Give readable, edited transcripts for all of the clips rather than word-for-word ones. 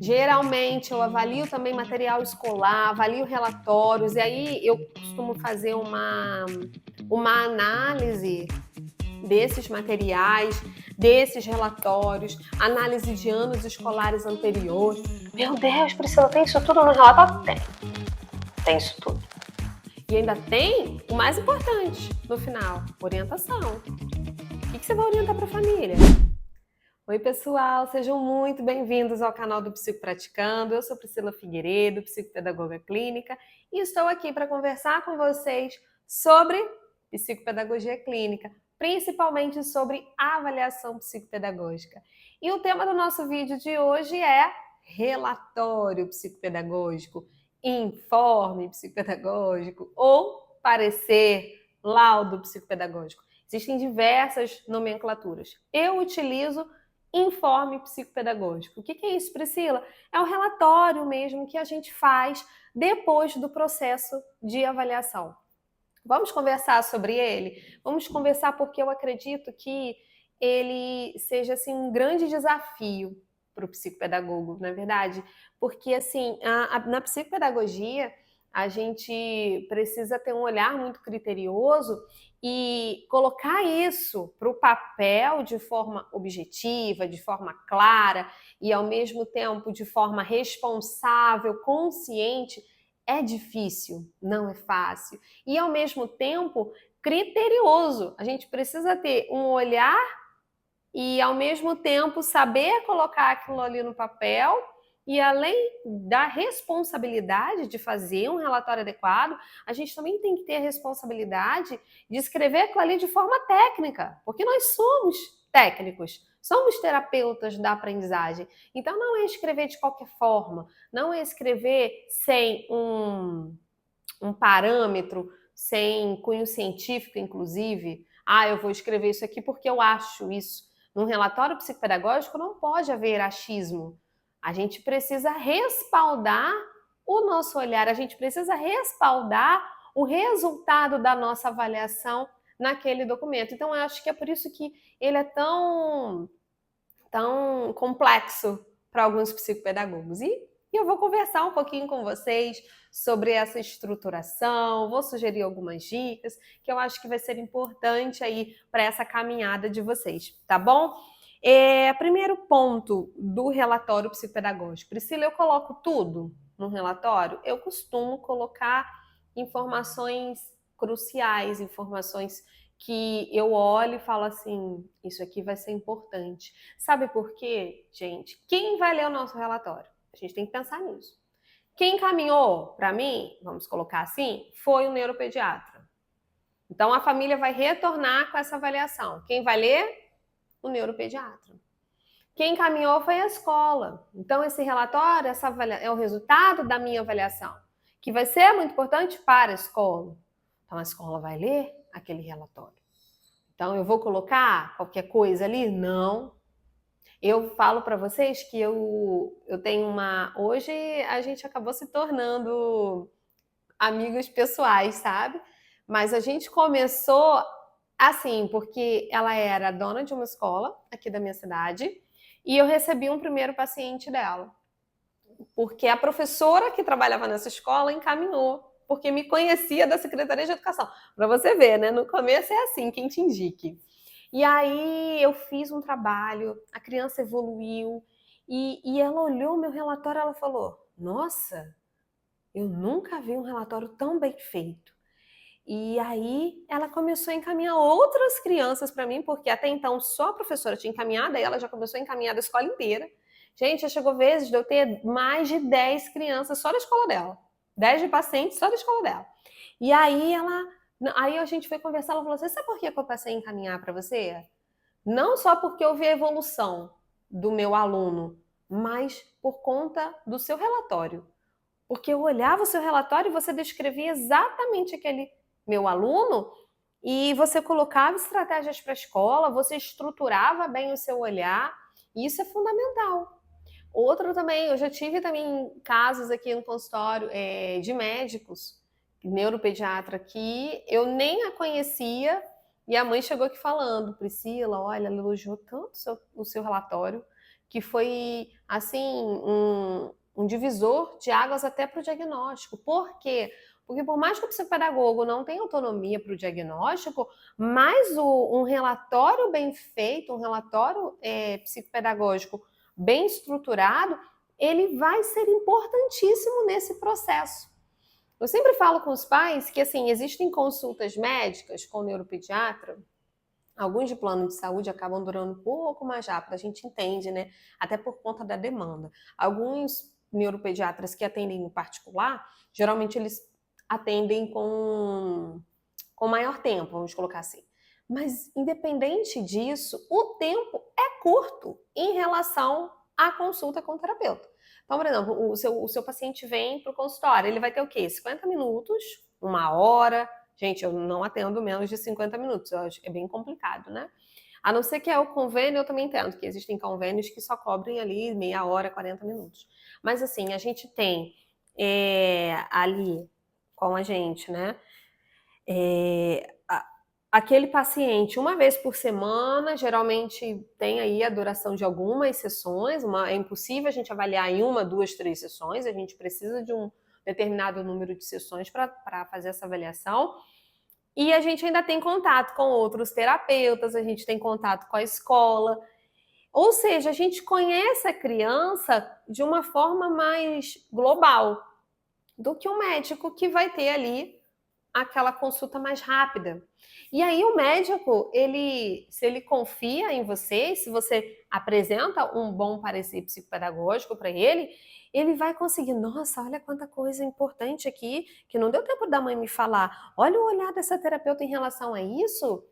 Geralmente eu avalio também material escolar, avalio relatórios, e aí eu costumo fazer uma análise desses materiais, desses relatórios, análise de anos escolares anteriores. Meu Deus, Priscila, tem isso tudo no relatório? Tem isso tudo. E ainda tem o mais importante no final, orientação. O que você vai orientar para a família? Oi pessoal, sejam muito bem-vindos ao canal do Psico Praticando. Eu sou Priscila Figueiredo, psicopedagoga clínica, e estou aqui para conversar com vocês sobre psicopedagogia clínica, principalmente sobre avaliação psicopedagógica. E o tema do nosso vídeo de hoje é relatório psicopedagógico, informe psicopedagógico ou parecer, laudo psicopedagógico. Existem diversas nomenclaturas. Eu utilizo informe psicopedagógico. O que é isso, Priscila? É o relatório mesmo que a gente faz depois do processo de avaliação. Vamos conversar sobre ele? Vamos conversar porque eu acredito que ele seja assim, um grande desafio para o psicopedagogo, não é verdade? Porque assim, na psicopedagogia, a gente precisa ter um olhar muito criterioso e colocar isso para o papel de forma objetiva, de forma clara e, ao mesmo tempo, de forma responsável, consciente. É difícil, não é fácil. E, ao mesmo tempo, criterioso. A gente precisa ter um olhar e, ao mesmo tempo, saber colocar aquilo ali no papel. E, além da responsabilidade de fazer um relatório adequado, a gente também tem que ter a responsabilidade de escrever aquilo ali de forma técnica, porque nós somos técnicos, somos terapeutas da aprendizagem. Então, não é escrever de qualquer forma, não é escrever sem um parâmetro, sem cunho científico, inclusive. Eu vou escrever isso aqui porque eu acho isso. Num relatório psicopedagógico não pode haver achismo. A gente precisa respaldar o nosso olhar, a gente precisa respaldar o resultado da nossa avaliação naquele documento. Então, eu acho que é por isso que ele é tão complexo para alguns psicopedagogos. E eu vou conversar um pouquinho com vocês sobre essa estruturação, vou sugerir algumas dicas que eu acho que vai ser importante aí para essa caminhada de vocês, tá bom? Primeiro ponto do relatório psicopedagógico. Priscila, eu coloco tudo no relatório? Eu costumo colocar informações cruciais, informações que eu olho e falo assim, isso aqui vai ser importante. Sabe por quê, gente? Quem vai ler o nosso relatório? A gente tem que pensar nisso. Quem encaminhou para mim, vamos colocar assim, foi o neuropediatra. Então, a família vai retornar com essa avaliação. Quem vai ler? O neuropediatra. Quem encaminhou foi a escola. Então, esse relatório é o resultado da minha avaliação, que vai ser muito importante para a escola. Então, a escola vai ler aquele relatório. Então, eu vou colocar qualquer coisa ali? Não. Eu falo para vocês que eu tenho uma... Hoje, a gente acabou se tornando amigos pessoais, sabe? Mas a gente começou assim, porque ela era dona de uma escola aqui da minha cidade e eu recebi um primeiro paciente dela. Porque a professora que trabalhava nessa escola encaminhou, porque me conhecia da Secretaria de Educação. Para você ver, né? No começo é assim, quem te indique. E aí eu fiz um trabalho, a criança evoluiu e ela olhou o meu relatório e ela falou, nossa, eu nunca vi um relatório tão bem feito. E aí ela começou a encaminhar outras crianças para mim, porque até então só a professora tinha encaminhado, aí ela já começou a encaminhar da escola inteira. Gente, já chegou vezes de eu ter mais de 10 crianças só da escola dela. 10 de pacientes só da escola dela. E aí a gente foi conversar, ela falou assim, sabe por que eu passei a encaminhar para você? Não só porque eu vi a evolução do meu aluno, mas por conta do seu relatório. Porque eu olhava o seu relatório e você descrevia exatamente aquele meu aluno e você colocava estratégias para a escola, você estruturava bem o seu olhar, e isso é fundamental. Outro também, eu já tive também casos aqui no consultório de médicos, neuropediatra, que eu nem a conhecia e a mãe chegou aqui falando, Priscila, olha, ela elogiou tanto o seu relatório que foi, assim, um divisor de águas até para o diagnóstico. Por quê? Porque por mais que o psicopedagogo não tenha autonomia para o diagnóstico, mas um relatório bem feito, um relatório psicopedagógico bem estruturado, ele vai ser importantíssimo nesse processo. Eu sempre falo com os pais que, assim, existem consultas médicas com o neuropediatra, alguns de plano de saúde acabam durando um pouco mais rápido, a gente entende, né? Até por conta da demanda. Alguns neuropediatras que atendem no particular, geralmente eles atendem com maior tempo, vamos colocar assim. Mas, independente disso, o tempo é curto em relação à consulta com o terapeuta. Então, por exemplo, o seu paciente vem para o consultório, ele vai ter o quê? 50 minutos, uma hora. Gente, eu não atendo menos de 50 minutos, eu acho que é bem complicado, né? A não ser que é o convênio, eu também entendo que existem convênios que só cobrem ali meia hora, 40 minutos. Mas assim, a gente tem ali com a gente, né? Aquele paciente, uma vez por semana, geralmente tem aí a duração de algumas sessões, é impossível a gente avaliar em uma, duas, três sessões, a gente precisa de um determinado número de sessões para fazer essa avaliação. E a gente ainda tem contato com outros terapeutas, a gente tem contato com a escola. Ou seja, a gente conhece a criança de uma forma mais global do que um médico que vai ter ali aquela consulta mais rápida. E aí o médico, se ele confia em você, se você apresenta um bom parecer psicopedagógico para ele vai conseguir, nossa, olha quanta coisa importante aqui, que não deu tempo da mãe me falar. Olha o olhar dessa terapeuta em relação a isso.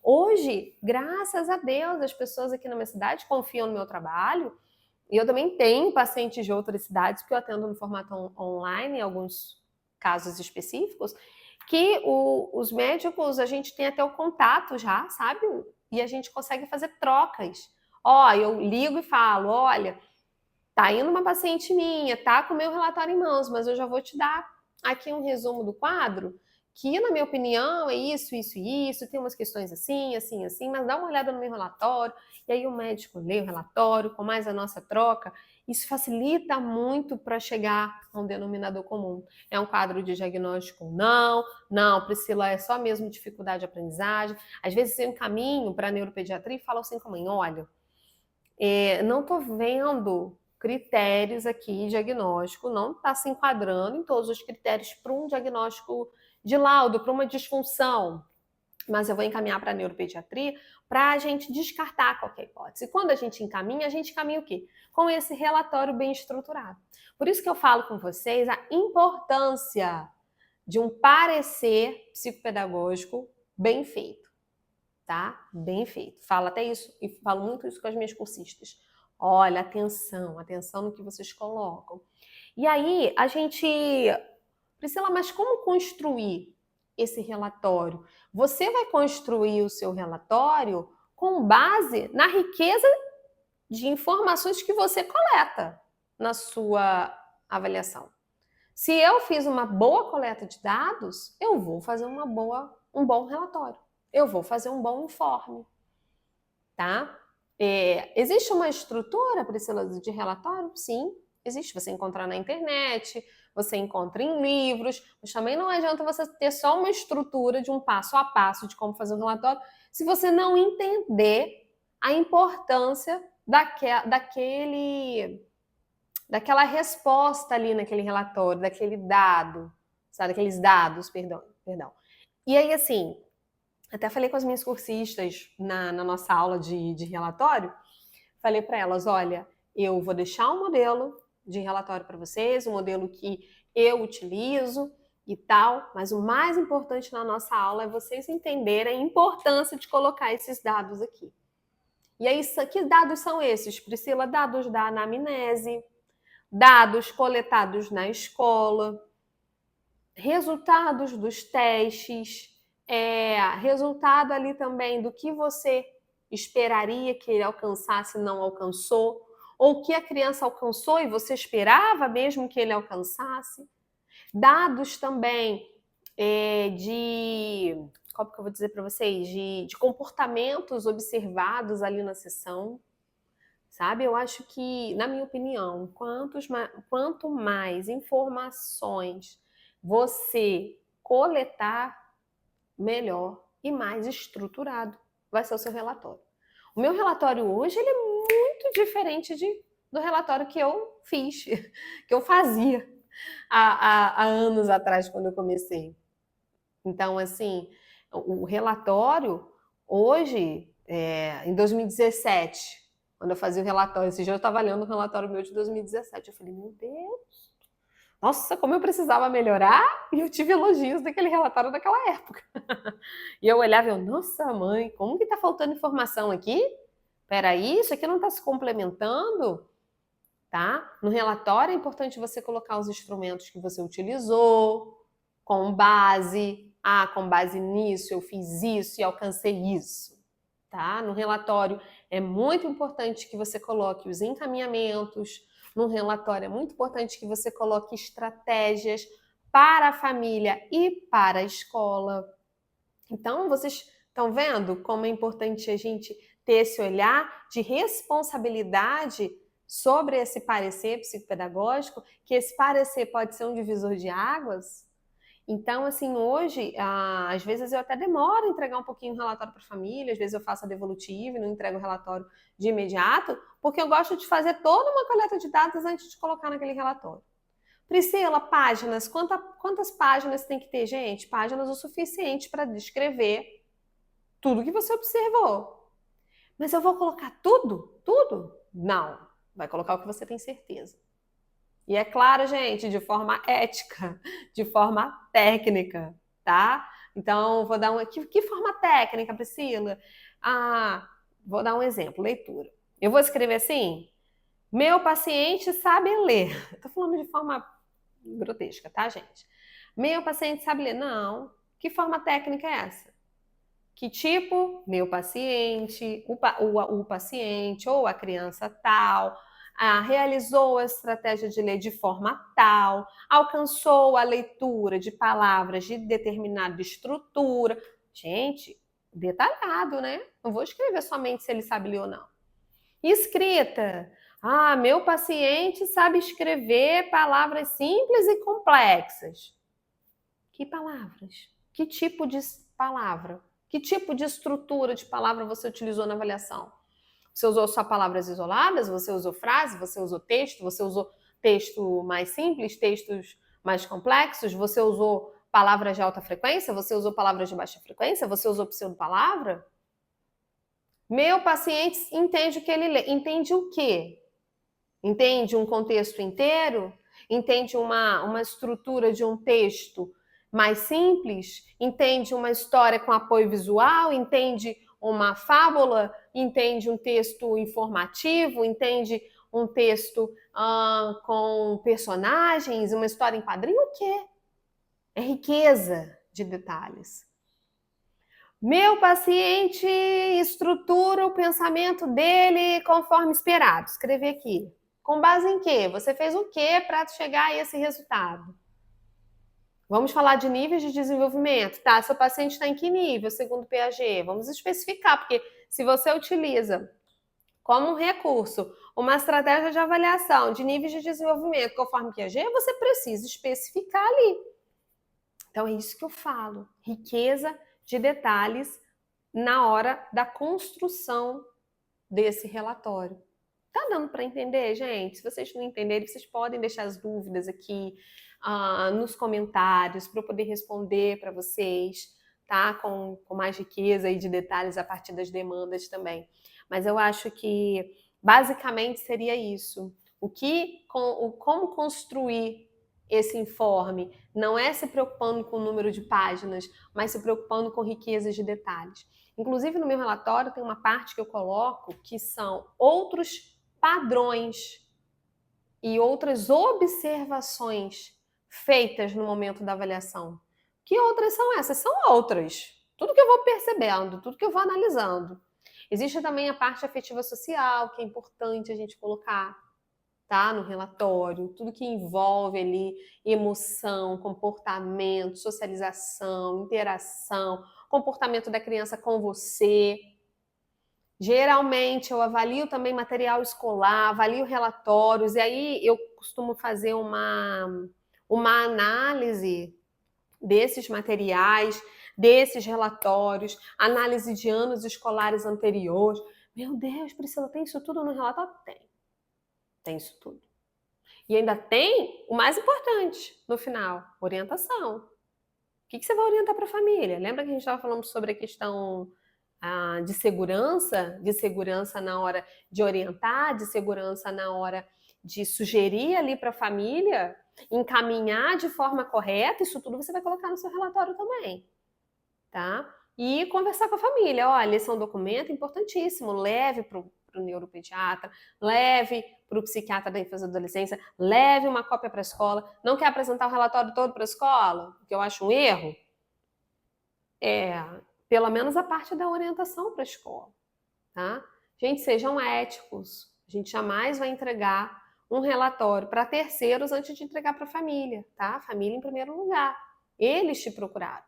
Hoje, graças a Deus, as pessoas aqui na minha cidade confiam no meu trabalho. E eu também tenho pacientes de outras cidades, porque eu atendo no formato online, em alguns casos específicos, que os médicos, a gente tem até o contato já, sabe? E a gente consegue fazer trocas. Ó, eu ligo e falo, olha, tá indo uma paciente minha, tá com o meu relatório em mãos, mas eu já vou te dar aqui um resumo do quadro, que na minha opinião é isso, isso e isso, tem umas questões assim, assim, assim, mas dá uma olhada no meu relatório, e aí o médico lê o relatório, com mais a nossa troca, isso facilita muito para chegar a um denominador comum. É um quadro de diagnóstico ou não, não, Priscila, é só mesmo dificuldade de aprendizagem. Às vezes eu encaminho para a neuropediatria e falo assim com a mãe, olha, não estou vendo critérios aqui, diagnóstico, não está se enquadrando em todos os critérios para um diagnóstico de laudo, para uma disfunção, mas eu vou encaminhar para a neuropediatria para a gente descartar qualquer hipótese. E quando a gente encaminha o quê? Com esse relatório bem estruturado. Por isso que eu falo com vocês a importância de um parecer psicopedagógico bem feito, tá? Bem feito. Falo até isso, e falo muito isso com as minhas cursistas. Olha, atenção no que vocês colocam. E aí, a gente... Priscila, mas como construir esse relatório? Você vai construir o seu relatório com base na riqueza de informações que você coleta na sua avaliação. Se eu fiz uma boa coleta de dados, eu vou fazer um bom relatório. Eu vou fazer um bom informe, tá? Existe uma estrutura, Priscila, de relatório? Sim, existe. Você encontra na internet, você encontra em livros, mas também não adianta você ter só uma estrutura de um passo a passo de como fazer um relatório se você não entender a importância daquela resposta ali naquele relatório, daquele dado, sabe? Daqueles dados, perdão. E aí, assim, até falei com as minhas cursistas na nossa aula de relatório, falei para elas, olha, eu vou deixar um modelo de relatório para vocês, um modelo que eu utilizo e tal, mas o mais importante na nossa aula é vocês entenderem a importância de colocar esses dados aqui. E aí, que dados são esses, Priscila? Dados da anamnese, dados coletados na escola, resultados dos testes, resultado ali também do que você esperaria que ele alcançasse e não alcançou, ou que a criança alcançou e você esperava mesmo que ele alcançasse. Dados também como que eu vou dizer para vocês? De comportamentos observados ali na sessão, sabe? Eu acho que, na minha opinião, quanto mais informações você coletar, melhor e mais estruturado vai ser o seu relatório. O meu relatório hoje ele é muito diferente do relatório que eu fiz, que eu fazia há anos atrás, quando eu comecei. Então, assim, o relatório, hoje, em 2017, quando eu fazia o relatório, esse dia eu estava lendo o relatório meu de 2017, eu falei, meu Deus, nossa, como eu precisava melhorar, e eu tive elogios daquele relatório daquela época. E eu olhava e eu, nossa mãe, como que tá faltando informação aqui? Peraí, isso aqui não está se complementando? Tá? No relatório é importante você colocar os instrumentos que você utilizou, com base, com base nisso eu fiz isso e alcancei isso, tá? No relatório é muito importante que você coloque os encaminhamentos, no relatório é muito importante que você coloque estratégias para a família e para a escola. Então, vocês estão vendo como é importante a gente ter esse olhar de responsabilidade sobre esse parecer psicopedagógico, que esse parecer pode ser um divisor de águas? Então, assim, hoje, às vezes eu até demoro a entregar um pouquinho o relatório para a família, às vezes eu faço a devolutiva e não entrego o relatório de imediato, porque eu gosto de fazer toda uma coleta de dados antes de colocar naquele relatório. Priscila, páginas. Quantas páginas tem que ter, gente? Páginas o suficiente para descrever tudo que você observou. Mas eu vou colocar tudo? Tudo? Não. Vai colocar o que você tem certeza. E é claro, gente, de forma ética, de forma técnica, tá? Então, vou dar que forma técnica, Priscila? Vou dar um exemplo, leitura. Eu vou escrever assim: meu paciente sabe ler. Estou falando de forma grotesca, tá, gente? Meu paciente sabe ler. Não. Que forma técnica é essa? Que tipo? Meu paciente, o paciente ou a criança tal, realizou a estratégia de ler de forma tal, alcançou a leitura de palavras de determinada estrutura. Gente, detalhado, né? Não vou escrever somente se ele sabe ler ou não. Escrita. Meu paciente sabe escrever palavras simples e complexas. Que palavras? Que tipo de palavra? Que tipo de estrutura de palavra você utilizou na avaliação? Você usou só palavras isoladas? Você usou frase? Você usou texto? Você usou texto mais simples? Textos mais complexos? Você usou palavras de alta frequência? Você usou palavras de baixa frequência? Você usou pseudopalavra? Meu paciente entende o que ele lê. Entende o quê? Entende um contexto inteiro? Entende uma estrutura de um texto mais simples? Entende uma história com apoio visual? Entende uma fábula? Entende um texto informativo? Entende um texto com personagens? Uma história em quadrinho? O quê? É riqueza de detalhes. Meu paciente estrutura o pensamento dele conforme esperado. Escrever aqui. Com base em quê? Você fez o quê para chegar a esse resultado? Vamos falar de níveis de desenvolvimento. Tá, seu paciente está em que nível, segundo o PAG? Vamos especificar, porque se você utiliza como um recurso uma estratégia de avaliação de níveis de desenvolvimento conforme PAG, você precisa especificar ali. Então é isso que eu falo. Riqueza de detalhes na hora da construção desse relatório. Tá dando para entender, gente? Se vocês não entenderem, vocês podem deixar as dúvidas aqui nos comentários para eu poder responder para vocês, tá? Com mais riqueza e de detalhes a partir das demandas também. Mas eu acho que basicamente seria isso. Como construir esse informe não é se preocupando com o número de páginas, mas se preocupando com riquezas de detalhes. Inclusive, no meu relatório tem uma parte que eu coloco que são outros padrões e outras observações feitas no momento da avaliação. Que outras são essas? São outras. Tudo que eu vou percebendo, tudo que eu vou analisando. Existe também a parte afetiva social, que é importante a gente colocar, tá? No relatório, tudo que envolve ali emoção, comportamento, socialização, interação, comportamento da criança com você. Geralmente eu avalio também material escolar, avalio relatórios, e aí eu costumo fazer uma análise desses materiais, desses relatórios, análise de anos escolares anteriores. Meu Deus, Priscila, tem isso tudo no relatório? Tem isso tudo. E ainda tem o mais importante no final, orientação. O que você vai orientar para a família? Lembra que a gente estava falando sobre a questão de segurança na hora de orientar, de segurança na hora de sugerir ali para a família, encaminhar de forma correta, isso tudo você vai colocar no seu relatório também, tá? E conversar com a família, olha, esse é um documento importantíssimo, leve para o neuropediatra, leve para o psiquiatra da infância e adolescência, leve uma cópia para a escola. Não quer apresentar o relatório todo para a escola? Que eu acho um erro? Pelo menos a parte da orientação para a escola, tá? Gente, sejam éticos. A gente jamais vai entregar um relatório para terceiros antes de entregar para a família, tá? Família em primeiro lugar. Eles te procuraram.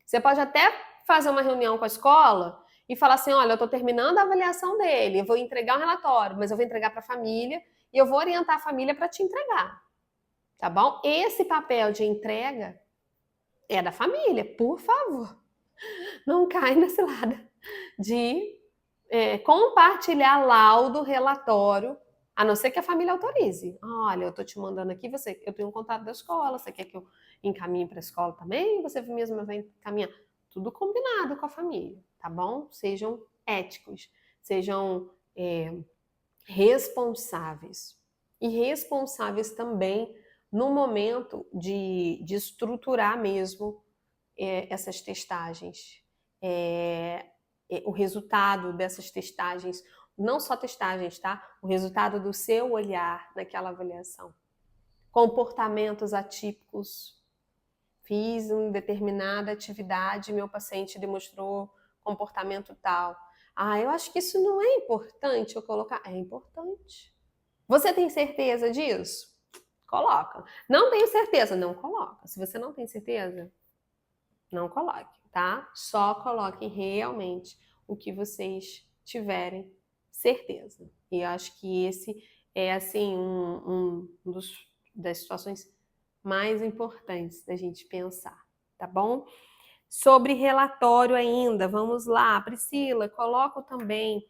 Você pode até fazer uma reunião com a escola e falar assim, olha, eu estou terminando a avaliação dele, eu vou entregar um relatório, mas eu vou entregar para a família e eu vou orientar a família para te entregar, tá bom? Esse papel de entrega é da família, por favor. Não cai nesse lado de compartilhar laudo, relatório, a não ser que a família autorize. Olha, eu estou te mandando aqui, eu tenho um contato da escola, você quer que eu encaminhe para a escola também? Você mesmo vai encaminhar? Tudo combinado com a família, tá bom? Sejam éticos, sejam responsáveis. E responsáveis também no momento de estruturar mesmo essas testagens. O resultado dessas testagens, não só testagens, tá? O resultado do seu olhar naquela avaliação. Comportamentos atípicos. Fiz uma determinada atividade, meu paciente demonstrou comportamento tal. Eu acho que isso não é importante eu colocar. É importante. Você tem certeza disso? Coloca. Não tenho certeza? Não coloca. Se você não tem certeza, não coloque, tá? Só coloquem realmente o que vocês tiverem certeza. E eu acho que esse é, assim, das situações mais importantes da gente pensar, tá bom? Sobre relatório ainda, vamos lá. Priscila, coloco também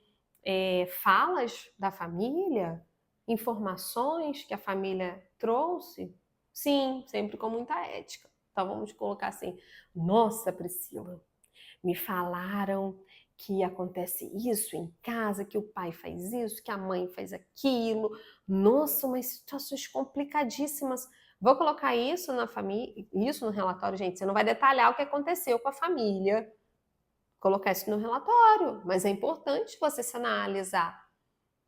falas da família, informações que a família trouxe? Sim, sempre com muita ética. Então vamos colocar assim: nossa, Priscila, me falaram que acontece isso em casa, que o pai faz isso, que a mãe faz aquilo. Nossa, umas situações complicadíssimas. Vou colocar isso na família, isso no relatório, gente. Você não vai detalhar o que aconteceu com a família. Colocar isso no relatório, mas é importante você se analisar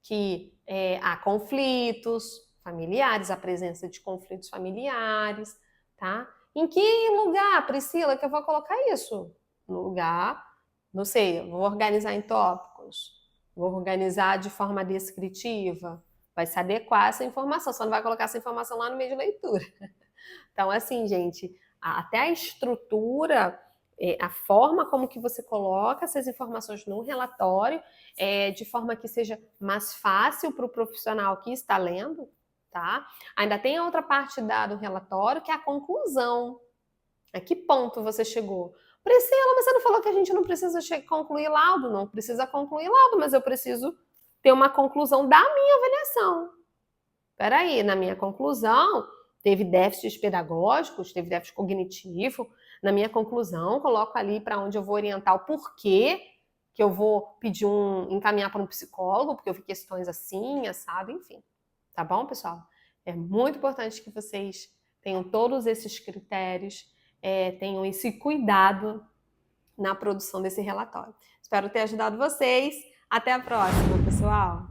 que há conflitos familiares, a presença de conflitos familiares, tá? Em que lugar, Priscila, que eu vou colocar isso? No lugar, não sei, vou organizar em tópicos, vou organizar de forma descritiva, vai se adequar a essa informação, só não vai colocar essa informação lá no meio de leitura. Então, assim, gente, até a estrutura, a forma como que você coloca essas informações no relatório, de forma que seja mais fácil para o profissional que está lendo, tá? Ainda tem a outra parte do relatório, que é a conclusão. A que ponto você chegou? Priscila, mas você não falou que a gente não precisa concluir laudo? Não precisa concluir laudo, mas eu preciso ter uma conclusão da minha avaliação. Peraí, na minha conclusão, teve déficits pedagógicos, teve déficit cognitivo. Na minha conclusão, coloco ali para onde eu vou orientar o porquê que eu vou pedir encaminhar para um psicólogo, porque eu vi questões assim, assado, enfim. Tá bom, pessoal? É muito importante que vocês tenham todos esses critérios, tenham esse cuidado na produção desse relatório. Espero ter ajudado vocês. Até a próxima, pessoal!